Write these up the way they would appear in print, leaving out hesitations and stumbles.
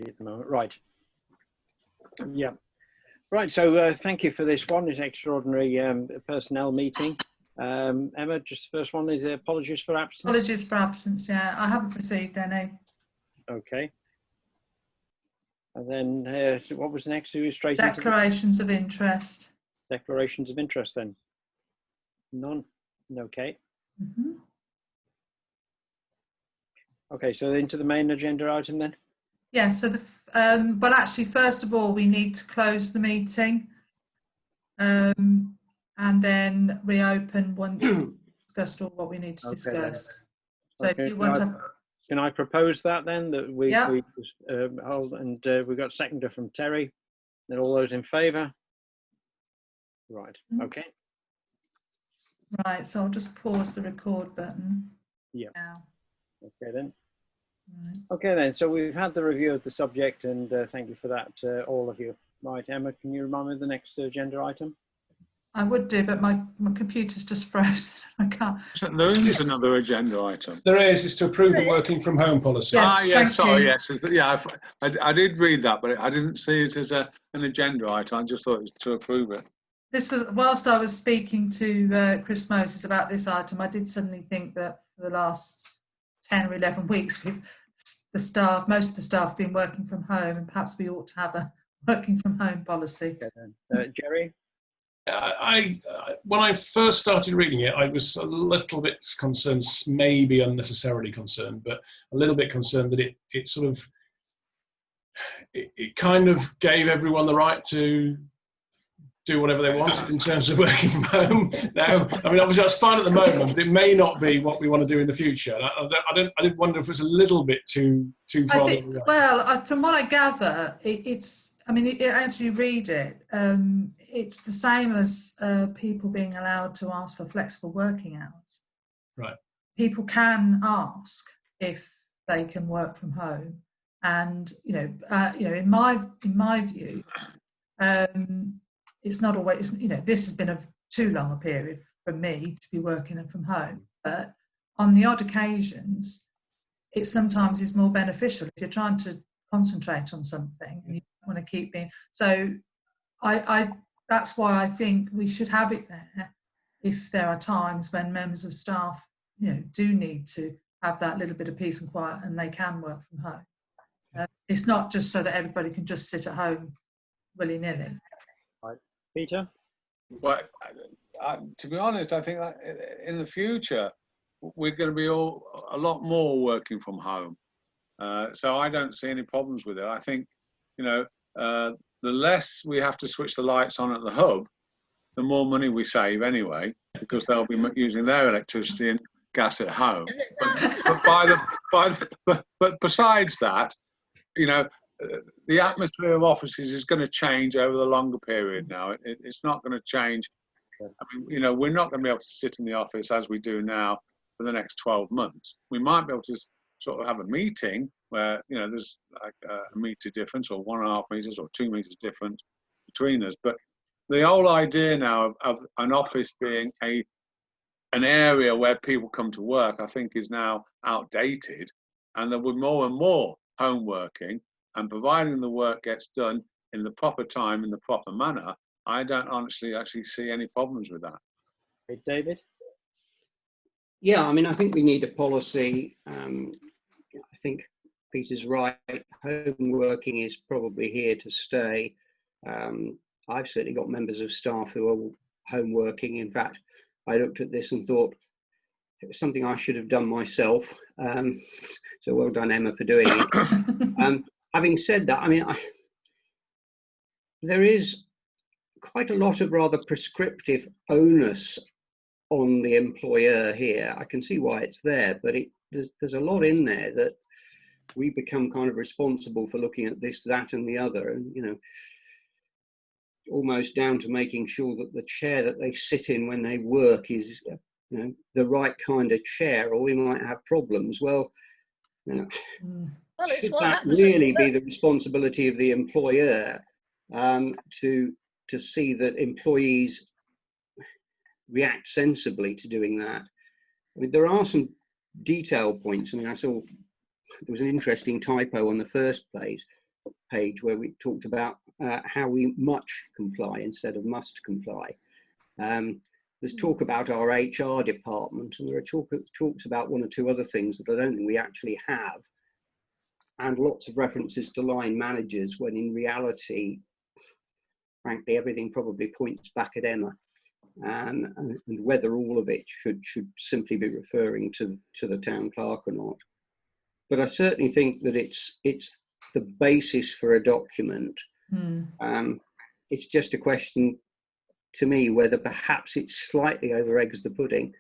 at the moment. Right. Yeah. Right. So thank you for this one. This extraordinary personnel meeting. Emma, just the first one is apologies for absence. Apologies for absence. Yeah, I haven't received any. Okay. And then what was next? Who was straight into declarations of interest? Declarations of interest then. None. Okay. Mm-hmm. Okay, so into the main agenda item then? Yeah, so but actually, first of all, we need to close the meeting and then reopen once we've discussed all what we need to discuss. So okay. if you want to... Can I propose that then, that we yeah. hold, and we've got seconder from Terry, and all those in favour? Right, okay. Right, so I'll just pause the record button. Yeah. Now. Okay then. Right. Okay then, so we've had the review of the subject, and thank you for that, all of you. Right, Emma, can you remind me of the next agenda item? I would do, but my computer's just frozen. I can't. There is another agenda item. There is. It's to approve the working from home policy. Yes, yes, sorry, yes. Yeah, I did read that, but I didn't see it as an agenda item. I just thought it was to approve it. This was, whilst I was speaking to Chris Moses about this item, I did suddenly think that for the last 10 or 11 weeks, most of the staff been working from home, and perhaps we ought to have a working from home policy. Jerry? When I first started reading it, I was a little bit concerned, maybe unnecessarily concerned, but a little bit concerned that it sort of, it kind of gave everyone the right to do whatever they wanted in terms of working from home. Now, I mean, obviously that's fine at the moment, but it may not be what we want to do in the future. I did wonder if it was a little bit too far. Well, from what I gather, as you read it, it's the same as people being allowed to ask for flexible working hours. Right. People can ask if they can work from home, and in my view, it's not always, this has been too long a period for me to be working from home, but on the odd occasions, it sometimes is more beneficial if you're trying to concentrate on something and you want to keep being. So that's why I think we should have it there if there are times when members of staff, do need to have that little bit of peace and quiet and they can work from home. It's not just so that everybody can just sit at home willy-nilly. Right. Peter? Well, to be honest, I think that in the future, we're going to be a lot more working from home. So I don't see any problems with it. I think, the less we have to switch the lights on at the hub, the more money we save anyway, because they'll be using their electricity and gas at home. But besides that, the atmosphere of offices is going to change over the longer period now. It's not going to change. I mean, we're not going to be able to sit in the office as we do now for the next 12 months. We might be able to sort of have a meeting where, there's like a metre difference or 1.5 metres or 2 metres difference between us. But the whole idea now of an office being an area where people come to work, I think is now outdated. And there will be more and more home working, and providing the work gets done in the proper time, in the proper manner, I don't honestly actually see any problems with that. Hey, David? Yeah, I mean, I think we need a policy. I think Peter's right. Home working is probably here to stay. I've certainly got members of staff who are home working. In fact, I looked at this and thought it was something I should have done myself. So well done, Emma, for doing it. Having said that, I mean, there is quite a lot of rather prescriptive onus on the employer here. I can see why it's there, but there's a lot in there that we become kind of responsible for looking at this, that, and the other, and almost down to making sure that the chair that they sit in when they work is, the right kind of chair, or we might have problems. Well, should that really be the responsibility of the employer to see that employees react sensibly to doing that? I mean, there are some detail points. I mean, I saw there was an interesting typo on the first page. page where we talked about how we much comply instead of must comply. There's talk about our HR department, and there are talks about one or two other things that I don't think we actually have, and lots of references to line managers, when in reality, frankly, everything probably points back at Emma, and whether all of it should simply be referring to the town clerk or not. But I certainly think that it's the basis for a document. It's just a question, to me, whether perhaps it slightly over eggs the pudding.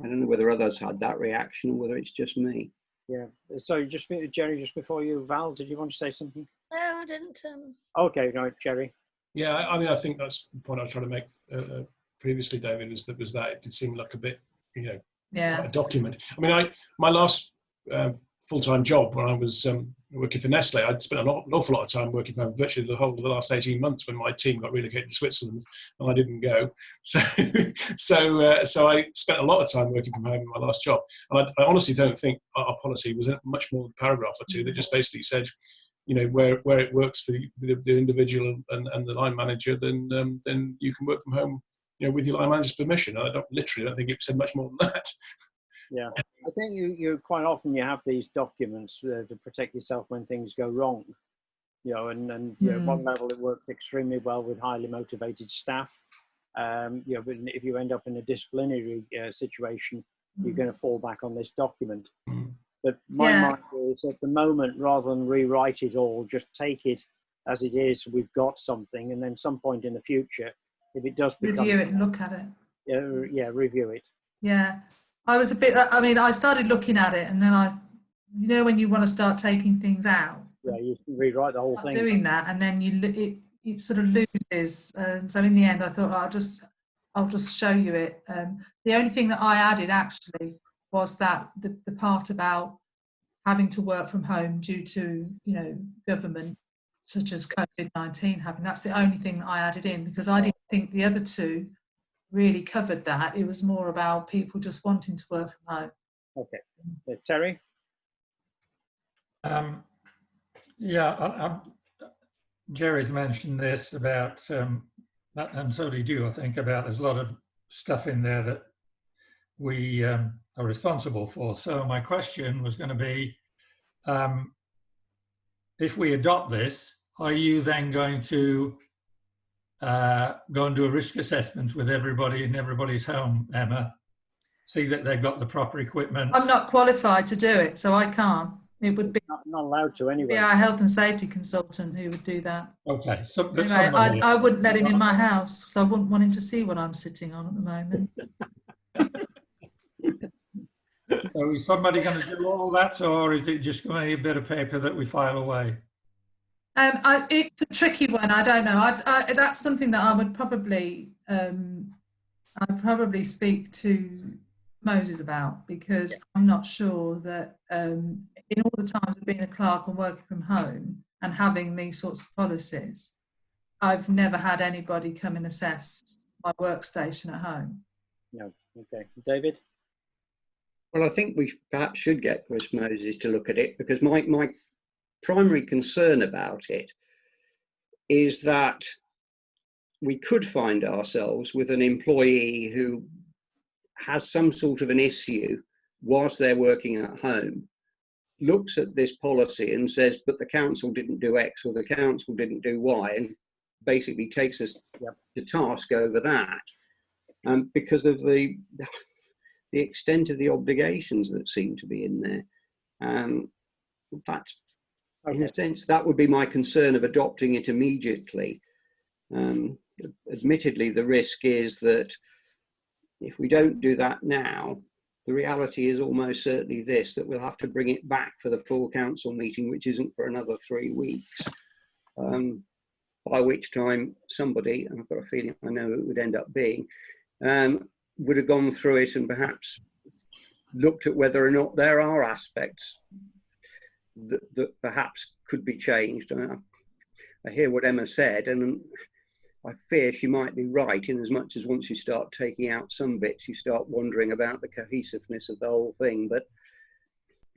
I don't know whether others had that reaction or whether it's just me. Yeah. So just Jerry, just before you, Val, did you want to say something? No, I didn't. Okay, no, Jerry. Yeah, I mean, I think that's the point I was trying to make previously, David, was that it did seem like a bit, Yeah. a document. I mean, my last full-time job when I was working for Nestle, I'd spent an awful lot of time working from virtually the whole of the last 18 months when my team got relocated to Switzerland and I didn't go. So I spent a lot of time working from home in my last job. And I honestly don't think our policy was much more than a paragraph or two that just basically said, where it works for the individual and the line manager, then you can work from home, with your line manager's permission. I don't think it said much more than that. Yeah, I think you quite often you have these documents to protect yourself when things go wrong, and at one level it works extremely well with highly motivated staff. But if you end up in a disciplinary situation, you're going to fall back on this document. But my mind is, at the moment, rather than rewrite it all, just take it as it is. We've got something, and then some point in the future, if it does become, Review it and look at it. Yeah, review it. Yeah, I was a bit. I mean, I started looking at it, and then when you want to start taking things out. Yeah, you can rewrite the whole thing. Doing that, and then it sort of loses. So in the end, I thought I'll just show you it. The only thing that I added actually was that the part about having to work from home due to government, such as COVID-19 happening. That's the only thing that I added in, because I didn't think the other two really covered that. It was more about people just wanting to work from home. Okay, Terry. Jerry's mentioned this about, and so did you, I think, about there's a lot of stuff in there that we are responsible for. So my question was going to be, if we adopt this, are you then going to go and do a risk assessment with everybody in everybody's home, Emma? See that they've got the proper equipment? I'm not qualified to do it, so I can't. It would be not allowed to anyway. our health and safety consultant who would do that. Okay, so anyway, I wouldn't let him in my house, because I wouldn't want him to see what I'm sitting on at the moment. So is somebody going to do all that, or is it just going to be a bit of paper that we file away? It's a tricky one. I don't know. That's something that I would probably I'd probably speak to Moses about, because I'm not sure that in all the times of being a clerk and working from home and having these sorts of policies, I've never had anybody come and assess my workstation at home. No. Okay, David. Well, I think we perhaps should get Chris Moses to look at it, because my primary concern about it is that we could find ourselves with an employee who has some sort of an issue whilst they're working at home, looks at this policy and says, but the council didn't do X or the council didn't do Y, and basically takes us to task over that, because of the extent of the obligations that seem to be in there. That's, in a sense, that would be my concern of adopting it immediately. Admittedly, the risk is that if we don't do that now, the reality is almost certainly this, that we'll have to bring it back for the full council meeting, which isn't for another 3 weeks, by which time somebody, and I've got a feeling I know it would end up being, would have gone through it and perhaps looked at whether or not there are aspects that perhaps could be changed. I hear what Emma said, and I fear she might be right, in as much as once you start taking out some bits, you start wondering about the cohesiveness of the whole thing. But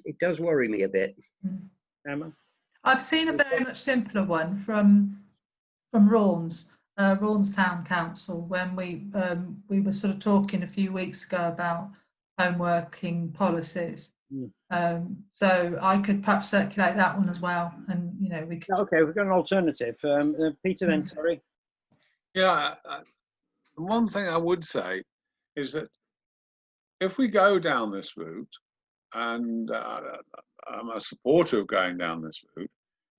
it does worry me a bit. Emma? I've seen a very much simpler one from Raunds Town Council, when we were sort of talking a few weeks ago about home working policies. So I could perhaps circulate that one as well, and we could. Okay, we've got an alternative. Peter, then, sorry. Yeah, one thing I would say is that if we go down this route, and I'm a supporter of going down this route,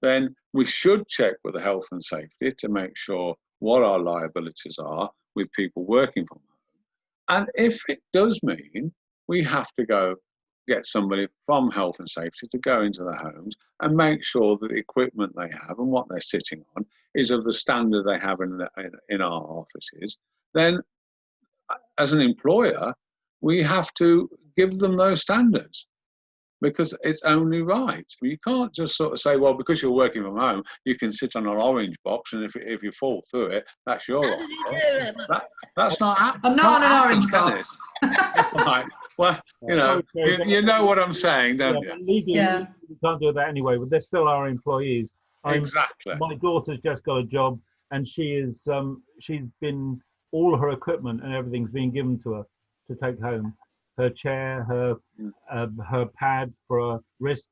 then we should check with the health and safety to make sure what our liabilities are with people working from home. And if it does mean we have to go get somebody from health and safety to go into the homes and make sure that the equipment they have and what they're sitting on is of the standard they have in our offices, then as an employer, we have to give them those standards, because it's only right. You can't just sort of say, well, because you're working from home, you can sit on an orange box, and if you fall through it, that's your fault. That's not. I'm not on an orange box. Right. Well, you know what I'm saying, don't you? Legally, we can't do that anyway, but they're still our employees. Exactly. My daughter's just got a job, and she's been, all her equipment and everything's been given to her to take home. Her chair, her pad for her wrist,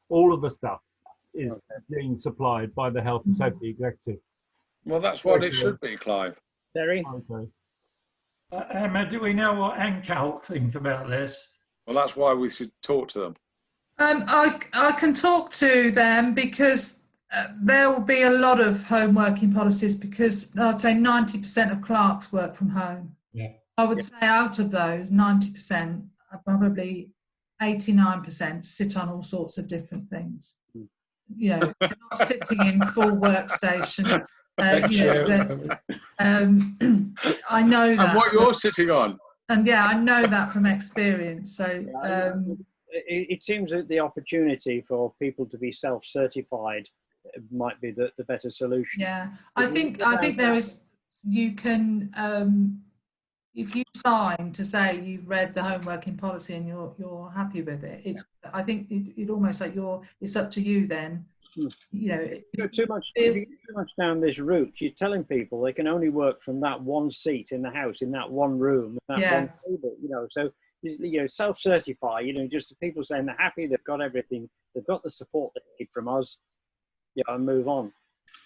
all of the stuff is being supplied by the health and safety executive. Well, that's what it should be, Clive. Terry? Okay. Emma, do we know what NCAL think about this? Well, that's why we should talk to them. I can talk to them, because there will be a lot of home working policies, because I'd say 90% of clerks work from home. Yeah. I would say out of those 90%, probably 89% sit on all sorts of different things. They're not sitting in full workstation. I know that. And what you're sitting on. And I know that from experience. So it seems that the opportunity for people to be self-certified might be the better solution. Yeah, I think there is. You can. If you sign to say you've read the home working policy and you're happy with it, I think it almost like it's up to you then. If you go too much down this route, you're telling people they can only work from that one seat in the house, in that one room, that one table. So self-certify. Just the people saying they're happy, they've got everything, they've got the support they need from us. And move on.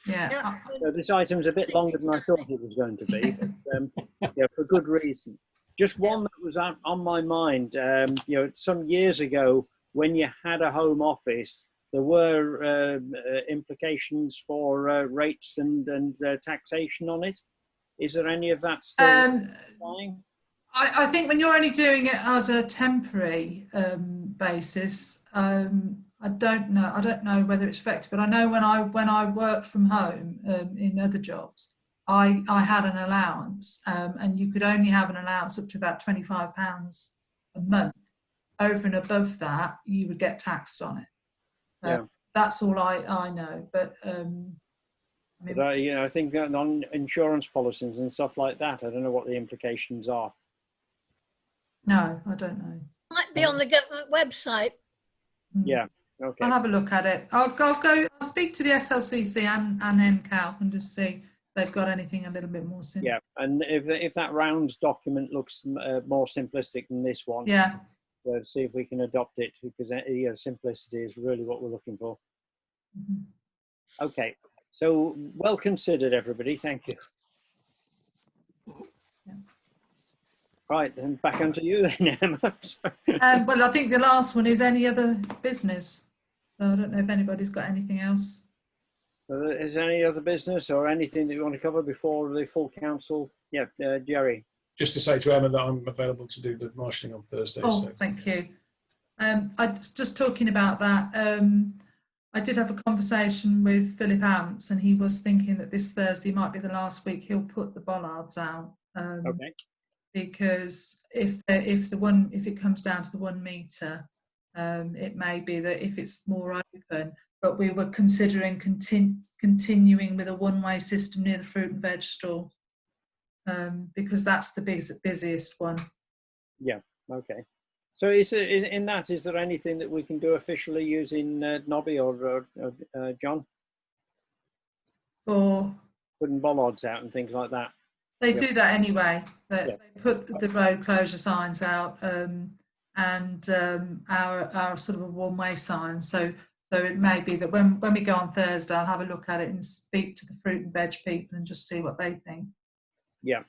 Yeah. So this item's a bit longer than I thought it was going to be, but for good reason. Just one that was on my mind. Some years ago, when you had a home office, there were implications for rates and taxation on it. Is there any of that still applying? I think when you're only doing it as a temporary basis, I don't know whether it's effective, but I know when I worked from home in other jobs, I had an allowance, and you could only have an allowance up to about £25 a month. Over and above that, you would get taxed on it. That's all I know. But I think that on insurance policies and stuff like that, I don't know what the implications are. No, I don't know. Might be on the government website. Yeah. Okay. I'll have a look at it. I'll speak to the SLCC and NCAL and just see if they've got anything a little bit more simple. Yeah, and if that Rounds document looks more simplistic than this one, we'll see if we can adopt it, because simplicity is really what we're looking for. Mm-hmm. Okay, so well considered, everybody. Thank you. Right, then back onto you then, Emma. Well, I think the last one is any other business. So I don't know if anybody's got anything else. Is there any other business or anything that you want to cover before the full council? Yeah, Jerry. Just to say to Emma that I'm available to do the marshalling on Thursday. Oh, so. Thank you. I was just talking about that. I did have a conversation with Philip Amps, and he was thinking that this Thursday might be the last week he'll put the bollards out. Okay. Because if it comes down to the 1 metre, it may be that if it's more open, but we were considering continuing with a one-way system near the fruit and veg stall, because that's the busiest one. Yeah. Okay. So is there anything that we can do officially using Nobby or John? For Putting bollards out and things like that. they Yep. do that anyway. Yeah. They put the road closure signs out and our sort of a one-way sign. So it may be that when we go on Thursday, I'll have a look at it and speak to the fruit and veg people and just see what they think. Yeah.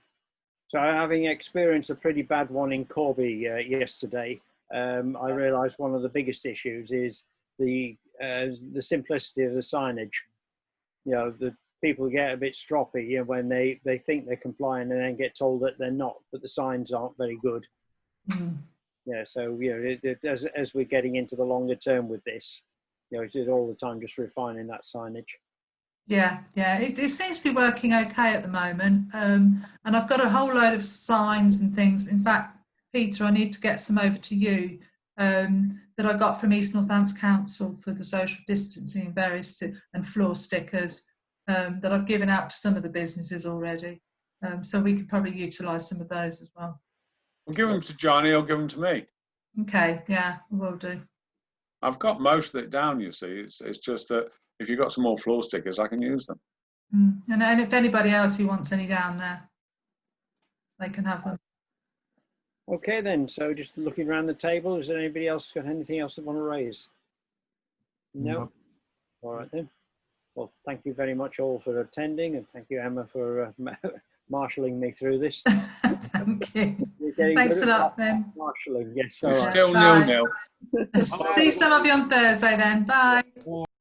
So having experienced a pretty bad one in Corby yesterday, I realised one of the biggest issues is the simplicity of the signage. You know, the people get a bit stroppy, you know, when they think they're complying and then get told that they're not, but the signs aren't very good. Mm. Yeah, so you know, as we're getting into the longer term with this, you know, it's all the time just refining that signage. Yeah, it seems to be working okay at the moment. And I've got a whole load of signs and things. In fact, Peter, I need to get some over to you that I got from East Northants Council for the social distancing and various and floor stickers that I've given out to some of the businesses already. So we could probably utilise some of those as well. Well, give them to Johnny or give them to me. Okay, yeah, will do. I've got most of it down, you see. It's just that if you've got some more floor stickers, I can use them. And if anybody else who wants any down there, they can have them. Okay then, so just looking around the table, is there anybody else got anything else they want to raise? No? All right then. Well, thank you very much all for attending, and thank you, Emma, for marshalling me through this. Thank you. Thanks a lot, then. Marshalling, yes. It's All right. still Bye. 0-0. See some of you on Thursday then. Bye.